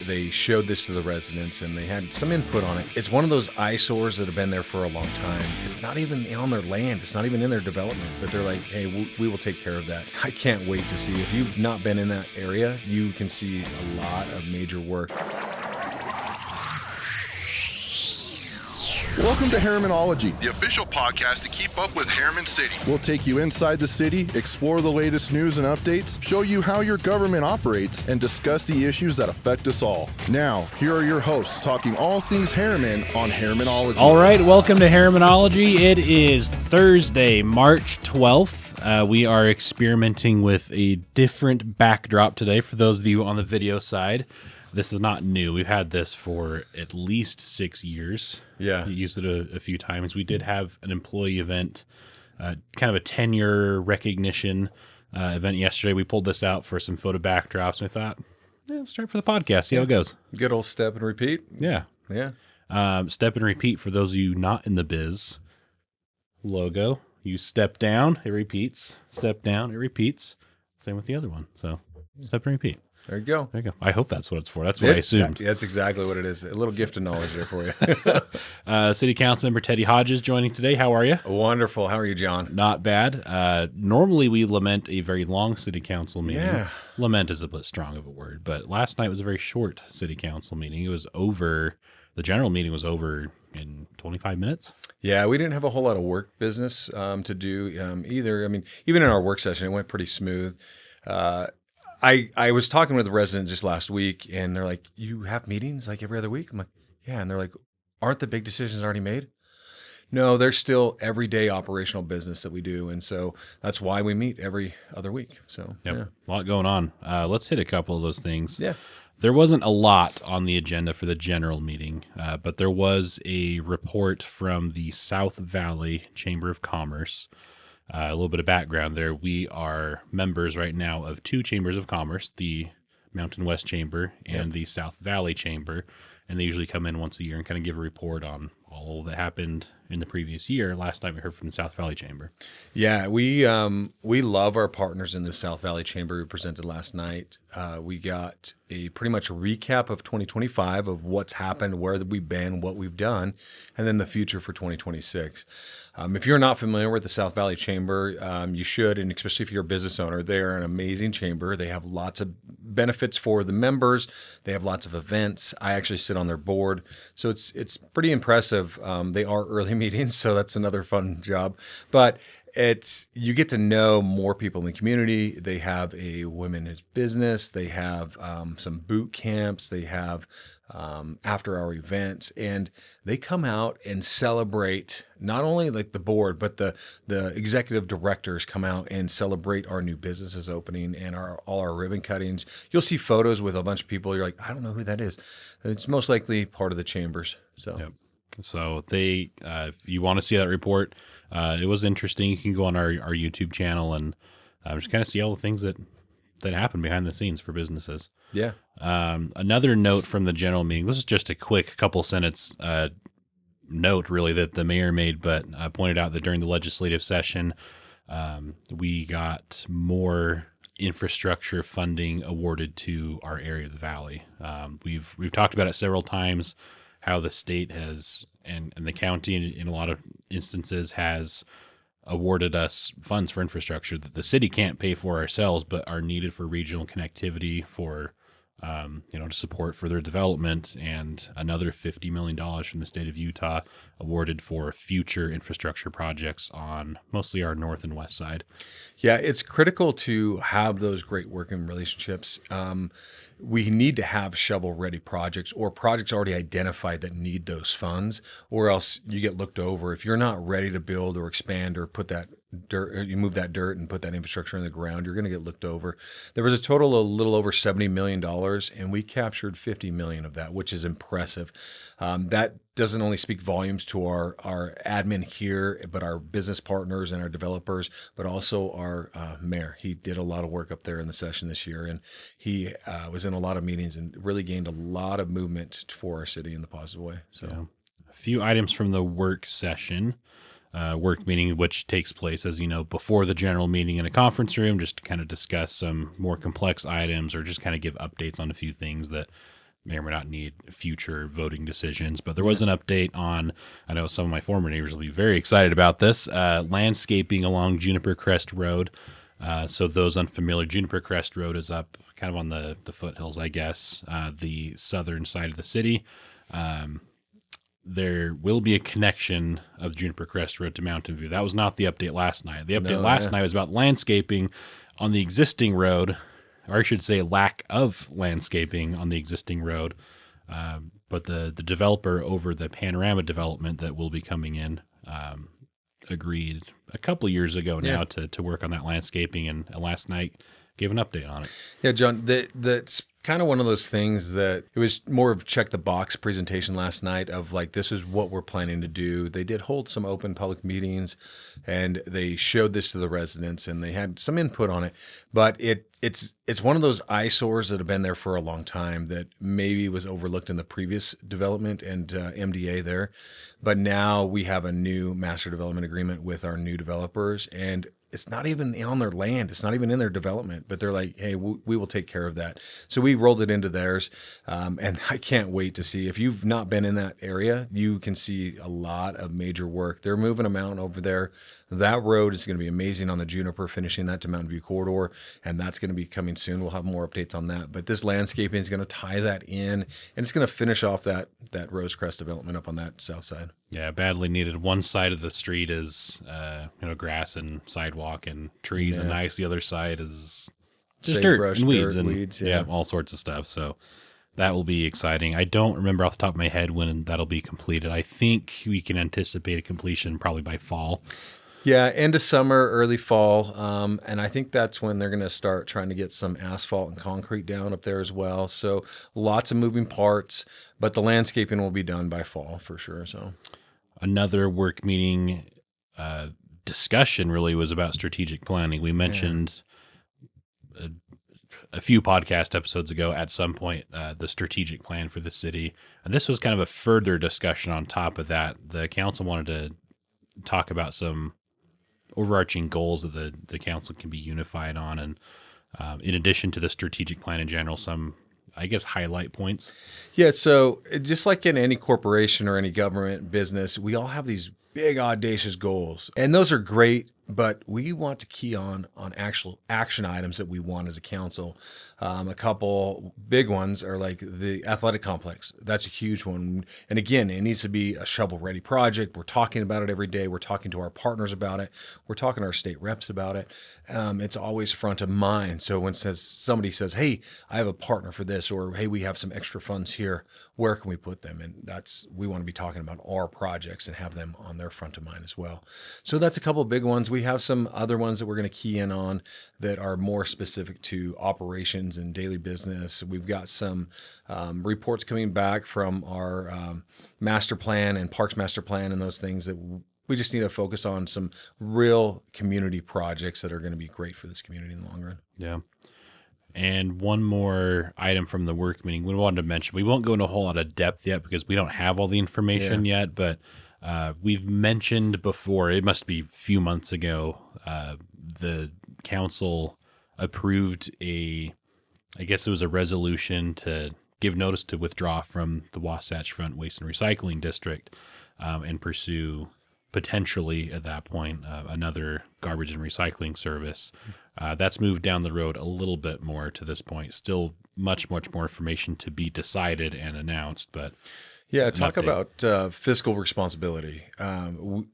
they showed this to the residents and they had some input on it. It's one of those eyesores that have been there for a long time. It's not even on their land. It's not even in their development, but they're like, hey, we will take care of that. I can't wait to see. If you've not been in that area, you can see a lot of major work. Welcome to Herrimanology, the official podcast to keep up with Herriman City. We'll take you inside the city, explore the latest news and updates, show you how your government operates, and discuss the issues that affect us all. Now, here are your hosts talking all things Herriman on Herrimanology. All right, welcome to Herrimanology. It is Thursday, March 12th. We are experimenting with a different backdrop today for those of you on the video side. This is not new. We've had this for at least 6 years. Yeah. We used it a few times. We did have an employee event, kind of a tenure recognition event yesterday. We pulled this out for some photo backdrops, and we thought, let's try it for the podcast, see how it goes. Good old step and repeat. Yeah. Step and repeat for those of you not in the biz. Logo. You step down, it repeats. Step down, it repeats. Same with the other one. So step and repeat. There you go. There you go. I hope that's what it's for. That's what I assumed. That's exactly what it is. A little gift of knowledge there for you. City Councilmember Teddy Hodges joining today. How are you? Wonderful. How are you, John? Not bad. Normally we lament a very long city council meeting. Yeah. Lament is a bit strong of a word, but last night was a very short city council meeting. It was over. The general meeting was over in 25 minutes. Yeah, we didn't have a whole lot of work business to do either. I mean, even in our work session, it went pretty smooth. I was talking with the residents just last week, and they're like, you have meetings like every other week? I'm like, yeah. And they're like, aren't the big decisions already made? No, there's still everyday operational business that we do. And so that's why we meet every other week. So, Yep. yeah. A lot going on. Let's hit a couple of those things. Yeah. There wasn't a lot on the agenda for the general meeting, but there was a report from the South Valley Chamber of Commerce. A little bit of background there. We are members right now of two chambers of commerce, the Mountain West Chamber and the South Valley Chamber, and they usually come in once a year and kind of give a report on all that happened in the previous year. Last night we heard from the South Valley Chamber. Yeah, we love our partners in the South Valley Chamber. We presented last night. We got a pretty much a recap of 2025 of what's happened, where we've been, what we've done, and then the future for 2026. If you're not familiar with the South Valley Chamber, you should, and especially if you're a business owner, they're an amazing chamber. They have lots of benefits for the members. They have lots of events. I actually sit on their board, so it's pretty impressive. They are early meetings, so that's another fun job. But you get to know more people in the community. They have a women's business. They have some boot camps. They have after-hour events, and they come out and celebrate not only like the board, but the executive directors come out and celebrate our new businesses opening and all our ribbon cuttings. You'll see photos with a bunch of people. You're like, I don't know who that is. It's most likely part of the chambers. So. Yep. So they, if you want to see that report, it was interesting. You can go on our YouTube channel and just kind of see all the things that happen behind the scenes for businesses. Yeah. Another note from the general meeting. This is just a quick couple sentence note, really, that the mayor made, but pointed out that during the legislative session, we got more infrastructure funding awarded to our area of the valley. We've talked about it several times, how the state has and the county in a lot of instances has awarded us funds for infrastructure that the city can't pay for ourselves, but are needed for regional connectivity, for to support further development, and another $50 million from the state of Utah awarded for future infrastructure projects on mostly our north and west side. Yeah, it's critical to have those great working relationships. We need to have shovel-ready projects or projects already identified that need those funds, or else you get looked over. If you're not ready to build or expand or put that dirt, or you move that dirt and put that infrastructure in the ground, you're going to get looked over. There was a total of a little over $70 million, and we captured $50 million of that, which is impressive. That doesn't only speak volumes to our admin here, but our business partners and our developers, but also our mayor. He did a lot of work up there in the session this year, and he was in a lot of meetings and really gained a lot of movement for our city in the positive way. So, yeah. A few items from the work session. Work meeting, which takes place, as you know, before the general meeting in a conference room, just to kind of discuss some more complex items or just kind of give updates on a few things that may or may not need future voting decisions. But there was an update on, I know some of my former neighbors will be very excited about this, landscaping along Juniper Crest Road. So those unfamiliar, Juniper Crest Road is up kind of on the foothills, I guess, the southern side of the city. There will be a connection of Juniper Crest Road to Mountain View. That was not the update last night. The update last night was about landscaping on the existing road, or I should say lack of landscaping on the existing road. But the developer over the Panorama development that will be coming in agreed a couple of years ago now to work on that landscaping, and last night gave an update on it. Yeah, John, that's kind of one of those things that it was more of check the box presentation last night of like, this is what we're planning to do. They did hold some open public meetings and they showed this to the residents and they had some input on it, but it's one of those eyesores that have been there for a long time that maybe was overlooked in the previous development and MDA there. But now we have a new master development agreement with our new developers, and it's not even on their land. It's not even in their development, but they're like, hey, we will take care of that. So we rolled it into theirs. And I can't wait to see. If you've not been in that area, you can see a lot of major work. They're moving a mountain over there. That road is going to be amazing on the Juniper, finishing that to Mountain View corridor. And that's going to be coming soon. We'll have more updates on that. But this landscaping is going to tie that in, and it's going to finish off that Rose Crest development up on that south side. Yeah, badly needed. One side of the street is grass and sidewalk and trees, and nice. The other side is just dirt and weeds and weeds, all sorts of stuff. So that will be exciting. I don't remember off the top of my head when that'll be completed. I think we can anticipate a completion probably by fall. Yeah, end of summer, early fall. And I think that's when they're going to start trying to get some asphalt and concrete down up there as well. So lots of moving parts, but the landscaping will be done by fall for sure. So another work meeting discussion really was about strategic planning. We mentioned a few podcast episodes ago at some point the strategic plan for the city. And this was kind of a further discussion on top of that. The council wanted to talk about some overarching goals that the council can be unified on, and in addition to the strategic plan in general, some, I guess, highlight points. Yeah, so just like in any corporation or any government business, we all have these big audacious goals, and those are great, but we want to key on actual action items that we want as a council. A couple big ones are like the athletic complex. That's a huge one. And again, it needs to be a shovel-ready project. We're talking about it every day. We're talking to our partners about it. We're talking to our state reps about it. It's always front of mind. So when somebody says, hey, I have a partner for this, or hey, we have some extra funds here, where can we put them? And we want to be talking about our projects and have them on their front of mind as well. So that's a couple of big ones. We have some other ones that we're going to key in on that are more specific to operations and daily business. We've got some reports coming back from our master plan and parks master plan and those things that we just need to focus on some real community projects that are going to be great for this community in the long run. Yeah. And one more item from the work meeting we wanted to mention. We won't go into a whole lot of depth yet because we don't have all the information yet, but we've mentioned before, it must be a few months ago, the council approved I guess it was a resolution to give notice to withdraw from the Wasatch Front Waste and Recycling District and pursue potentially at that point another garbage and recycling service. That's moved down the road a little bit more to this point. Still much more information to be decided and announced, but yeah, talk about fiscal responsibility.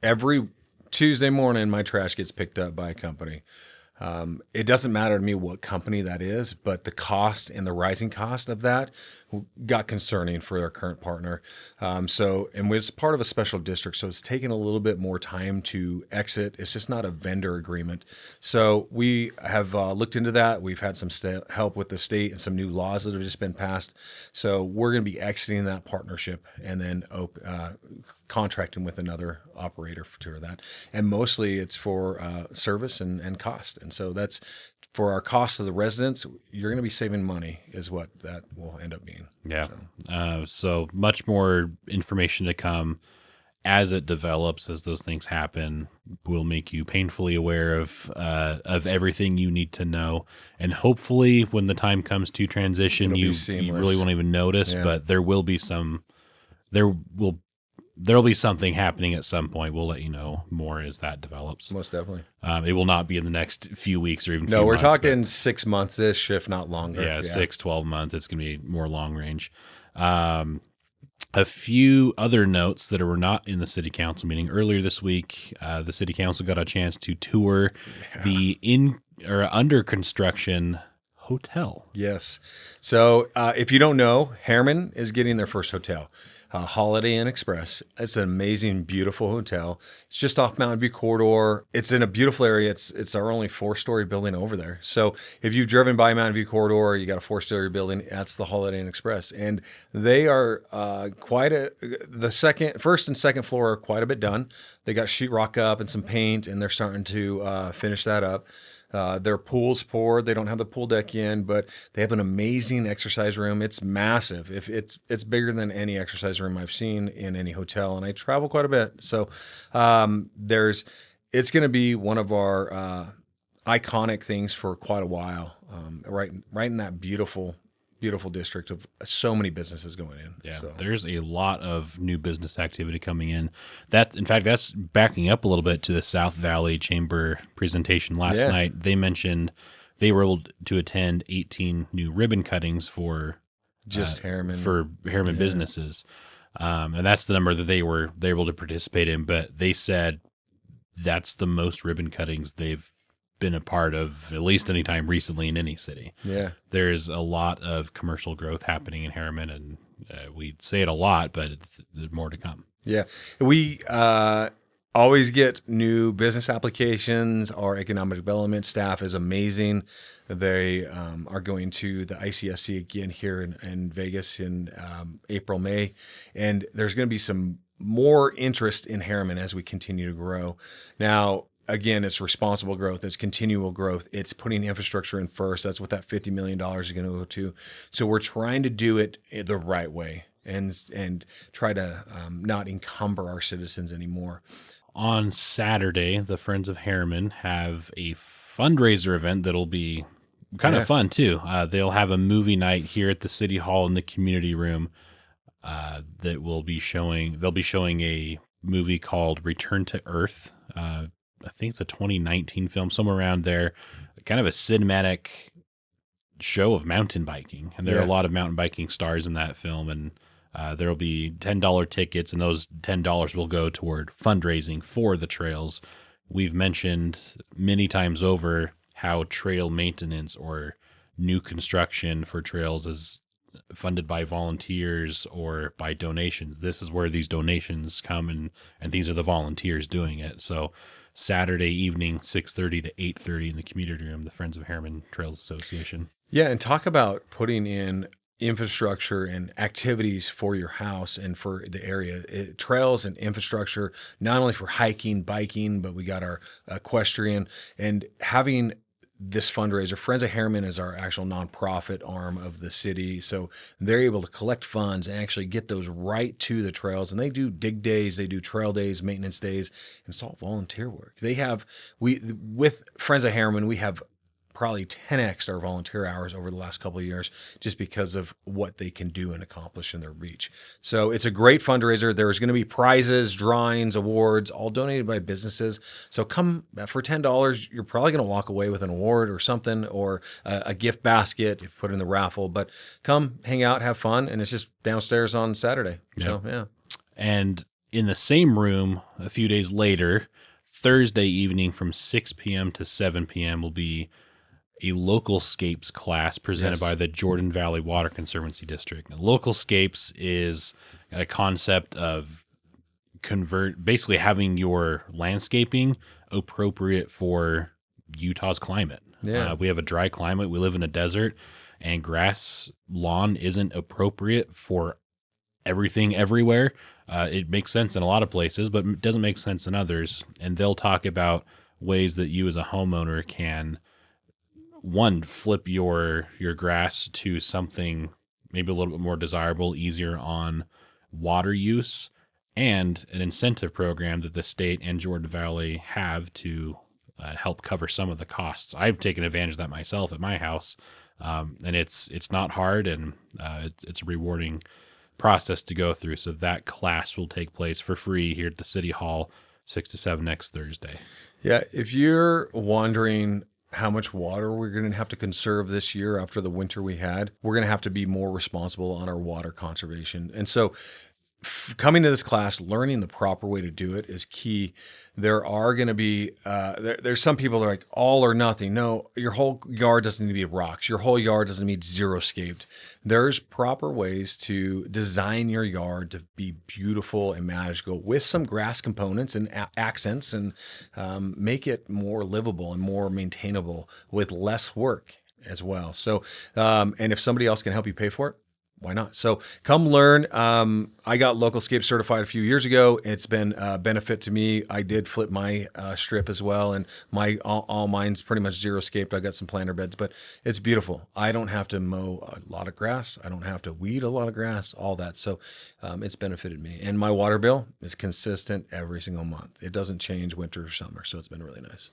Every Tuesday morning, my trash gets picked up by a company. It doesn't matter to me what company that is, but the cost and the rising cost of that got concerning for our current partner. And it's part of a special district, so it's taken a little bit more time to exit. It's just not a vendor agreement. So we have looked into that. We've had some help with the state and some new laws that have just been passed. So we're going to be exiting that partnership and then contracting with another operator for that. And mostly it's for service and cost. And so that's for our cost of the residents. You're going to be saving money is what that will end up being. Yeah. So much more information to come. as it develops, as those things happen, we'll make you painfully aware of everything you need to know. And hopefully when the time comes to transition, It'll be you seamless. really won't even notice, Yeah. but there will be there'll be something happening at some point. We'll let you know more as that develops. Most definitely. It will not be in the next few weeks or even No, few we're months, but- talking 6 months-ish, if not longer. yeah, 6-12 months. It's going to be more long range. A few other notes that were not in the city council meeting earlier this week. The city council got a chance to tour the under construction hotel. Yes. So if you don't know, Herriman is getting their first hotel, Holiday Inn Express. It's an amazing, beautiful hotel. It's just off Mountain View Corridor. It's in a beautiful area. It's our only 4-story building over there. So if you've driven by Mountain View Corridor, you got a 4-story building. That's the Holiday Inn Express, and they are first and second floor are quite a bit done. They got sheetrock up and some paint, and they're starting to finish that up. Their pool's poured. They don't have the pool deck in, but they have an amazing exercise room. It's massive. If it's bigger than any exercise room I've seen in any hotel, and I travel quite a bit. So it's going to be one of our iconic things for quite a while. Right in that beautiful district of so many businesses going in. Yeah, So. there's a lot of new business activity coming in. In fact, that's backing up a little bit to the South Valley Chamber presentation last night. They mentioned they were able to attend 18 new ribbon cuttings for Just Herriman. for Herriman businesses, and that's the number that they were able to participate in. But they said that's the most ribbon cuttings they've been a part of at least any time recently in any city. Yeah. There's a lot of commercial growth happening in Herriman, and we say it a lot, but there's more to come. Yeah. We always get new business applications. Our economic development staff is amazing. They are going to the ICSC again here in Vegas in April, May. And there's going to be some more interest in Herriman as we continue to grow. Now, again, it's responsible growth. It's continual growth. It's putting infrastructure in first. That's what that $50 million is going to go to. So we're trying to do it the right way and try to not encumber our citizens anymore. On Saturday, the Friends of Herriman have a fundraiser event that'll be kind of fun too. They'll have a movie night here at the City Hall in the community room that will be showing. They'll be showing a movie called Return to Earth. I think it's a 2019 film, somewhere around there, kind of a cinematic show of mountain biking. And there are a lot of mountain biking stars in that film. And there will be $10 tickets, and those $10 will go toward fundraising for the trails. We've mentioned many times over how trail maintenance or new construction for trails is funded by volunteers or by donations. This is where these donations come, and these are the volunteers doing it. So Saturday evening, 6:30 to 8:30 in the community room, the Friends of Herriman Trails Association. Yeah, and talk about putting in infrastructure and activities for your house and for the area. Trails and infrastructure, not only for hiking, biking, but we got our equestrian, and having this fundraiser. Friends of Herriman is our actual nonprofit arm of the city. So they're able to collect funds and actually get those right to the trails. And they do dig days, they do trail days, maintenance days, and it's all volunteer work. With Friends of Herriman, we have probably 10x our volunteer hours over the last couple of years just because of what they can do and accomplish in their reach. So it's a great fundraiser. There's going to be prizes, drawings, awards, all donated by businesses. So come for $10, you're probably going to walk away with an award or something, or a gift basket if you put in the raffle. But come hang out, have fun, and it's just downstairs on Saturday. So, yeah. And in the same room a few days later, Thursday evening from 6 p.m. to 7 p.m. will be a Localscapes class presented by the Jordan Valley Water Conservancy District. Now, Localscapes is a concept of basically having your landscaping appropriate for Utah's climate. Yeah. We have a dry climate. We live in a desert, and grass lawn isn't appropriate for everything everywhere. It makes sense in a lot of places, but it doesn't make sense in others. And they'll talk about ways that you as a homeowner can, one, flip your grass to something maybe a little bit more desirable, easier on water use, and an incentive program that the state and Jordan Valley have to help cover some of the costs. I've taken advantage of that myself at my house, and it's not hard, and it's a rewarding process to go through. So that class will take place for free here at the City Hall, 6 to 7 next Thursday. Yeah, if you're wondering how much water we're going to have to conserve this year after the winter we had, we're going to have to be more responsible on our water conservation. And so coming to this class, learning the proper way to do it is key. There are going to be, there's some people that are like all or nothing. No, your whole yard doesn't need to be rocks. Your whole yard doesn't need zero-scaped. There's proper ways to design your yard to be beautiful and magical with some grass components and accents, and make it more livable and more maintainable with less work as well. So, and if somebody else can help you pay for it, why not? So come learn. I got Localscape certified a few years ago. It's been a benefit to me. I did flip my strip as well, and all mine's pretty much zero-scaped. I got some planter beds, but it's beautiful. I don't have to mow a lot of grass. I don't have to weed a lot of grass, all that. So it's benefited me. And my water bill is consistent every single month. It doesn't change winter or summer, so it's been really nice.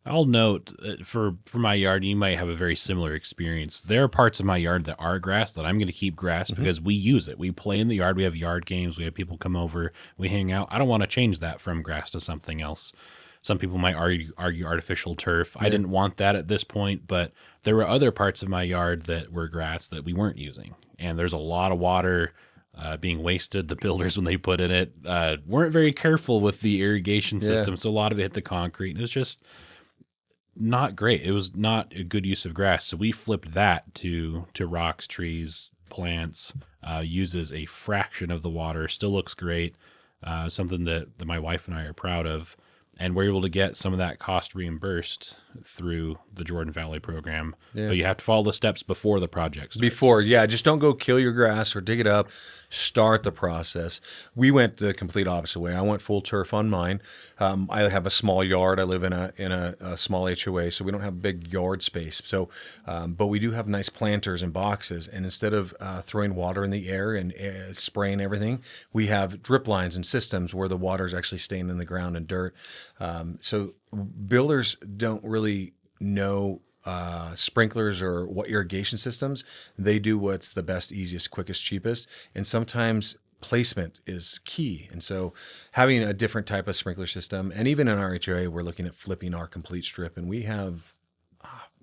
I'll note for my yard, you might have a very similar experience. There are parts of my yard that are grass that I'm going to keep grass because we use it. We play in the yard. We have yard games. We have people come over. We hang out. I don't want to change that from grass to something else. Some people might argue artificial turf. I didn't want that at this point, but there were other parts of my yard that were grass that we weren't using. And there's a lot of water being wasted. The builders, when they put in it, weren't very careful with the irrigation system. So a lot of it hit the concrete. And it was just not great. It was not a good use of grass. So we flipped that to rocks, trees, plants, uses a fraction of the water, still looks great. Something that my wife and I are proud of. And we're able to get some of that cost reimbursed through the Jordan Valley program. Yeah. But you have to follow the steps before the project starts. Just don't go kill your grass or dig it up. Start the process. We went the complete opposite way. I went full turf on mine. I have a small yard. I live in a small HOA, so we don't have big yard space. So, but we do have nice planters and boxes. And instead of throwing water in the air and spraying everything, we have drip lines and systems where the water is actually staying in the ground and dirt. So builders don't really know sprinklers or what irrigation systems. They do what's the best, easiest, quickest, cheapest. And sometimes placement is key. And so having a different type of sprinkler system, and even in our HOA, we're looking at flipping our complete strip, and we have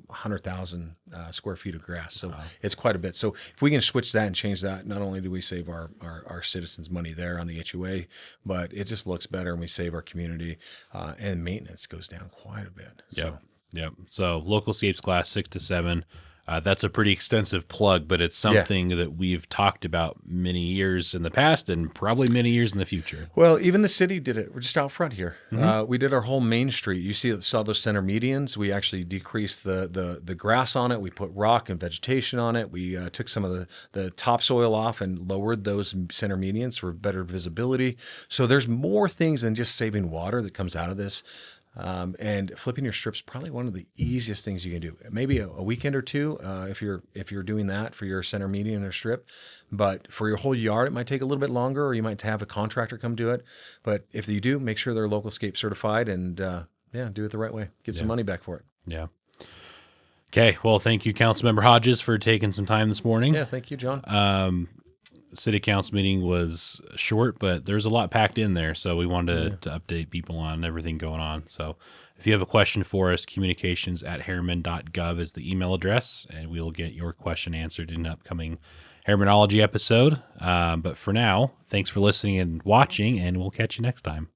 100,000 square feet of grass. So it's quite a bit. So if we can switch that and change that, not only do we save our citizens money there on the HOA, but it just looks better, and we save our community, and maintenance goes down quite a bit. Yep. So Localscapes class 6 to 7. That's a pretty extensive plug, but it's something that we've talked about many years in the past and probably many years in the future. Well, even the city did it. We're just out front here. We did our whole main street. You saw those center medians. We actually decreased the grass on it. We put rock and vegetation on it. We took some of the topsoil off and lowered those center medians for better visibility. So there's more things than just saving water that comes out of this. And flipping your strip's probably one of the easiest things you can do. Maybe a weekend or two, if you're doing that for your center median or strip. But for your whole yard, it might take a little bit longer, or you might have a contractor come do it. But if you do, make sure they're Localscape certified, and do it the right way. Get some money back for it. Yeah. Okay. Well, thank you, Councilmember Hodges, for taking some time this morning. Yeah, thank you, John. City council meeting was short, but there's a lot packed in there. So we wanted to update people on everything going on. So if you have a question for us, communications@herriman.gov is the email address, and we'll get your question answered in an upcoming Herrimanology episode. But for now, thanks for listening and watching, and we'll catch you next time.